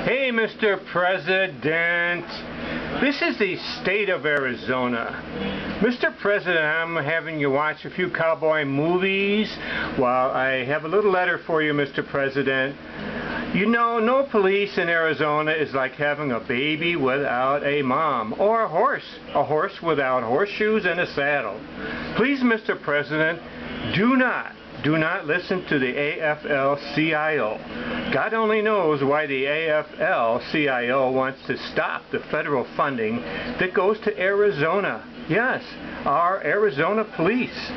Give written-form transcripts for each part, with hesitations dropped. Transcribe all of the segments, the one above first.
Hey, Mr. President. This is the state of Arizona. Mr. President, I'm having you watch a few cowboy movies. Well, I have a little letter for you, Mr. President. You know, no police in Arizona is like having a baby without a mom, or a horse without horseshoes and a saddle. Please, Mr. President, do not listen to the Afl Cio. God only knows why the Afl Cio wants to stop the federal funding that goes to Arizona. Yes, our Arizona police.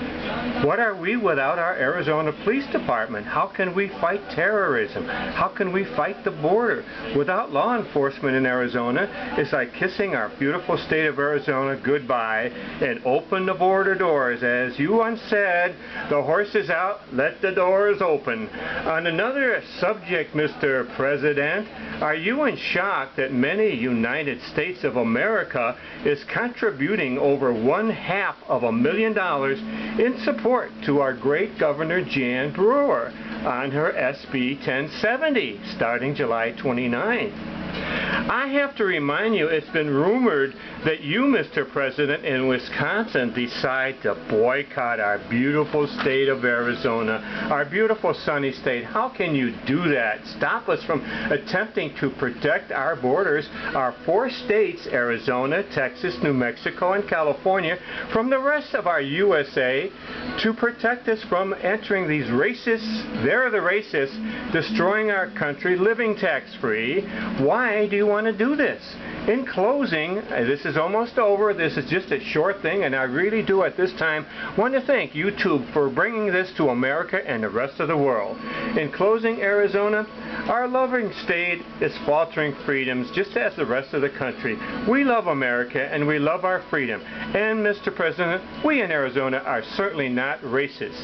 What are we without our Arizona Police Department? How can we fight terrorism? How can we fight the border? Without law enforcement in Arizona, it's like kissing our beautiful state of Arizona goodbye and open the border doors. As you once said, the horse is out, let the doors open. On another subject, Mr. President, are you in shock that many United States of America is contributing over $500,000 in support to our great Governor Jan Brewers on her SB 1070 starting July 29th? I have to remind you, it's been rumored that you, Mr. President, in Wisconsin decide to boycott our beautiful state of Arizona, our beautiful sunny state. How can you do that? Stop us from attempting to protect our borders, our 4 states, Arizona, Texas, New Mexico, and California, from the rest of our USA, to protect us from entering these racists, they're the racists, destroying our country, living tax-free. Why do you want to do this? In closing, this is almost over. This is just a short thing, and I really do at this time want to thank YouTube for bringing this to America and the rest of the world. In closing, Arizona, our loving state is faltering freedoms just as the rest of the country. We love America and we love our freedom. And Mr. President, we in Arizona are certainly not racist.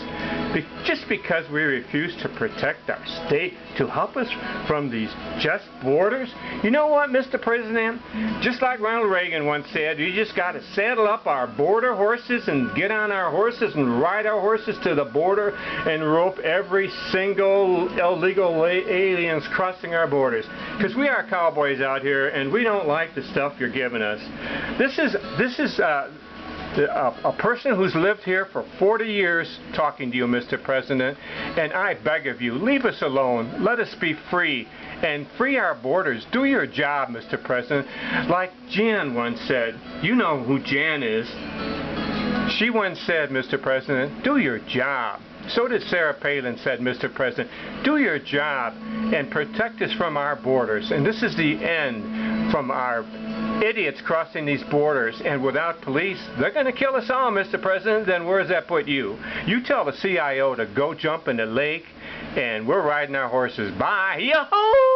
Just because we refuse to protect our state to help us from these just borders. You know what, Mr. President? Just like Ronald Reagan once said, you just got to saddle up our border horses and get on our horses and ride our horses to the border and rope every single illegal aliens crossing our borders. Because we are cowboys out here and we don't like the stuff you're giving us. This is a person who's lived here for 40 years talking to you, Mr. President, and I beg of you, leave us alone. Let us be free and free our borders. Do your job, Mr. President. Like Jan once said, you know who Jan is. She once said, Mr. President, do your job. So did Sarah Palin said, Mr. President, do your job and protect us from our borders. And this is the end from our idiots crossing these borders, and without police, they're going to kill us all, Mr. President. Then where does that put you? You tell the CIO to go jump in the lake, and we're riding our horses. Bye. Yahoo!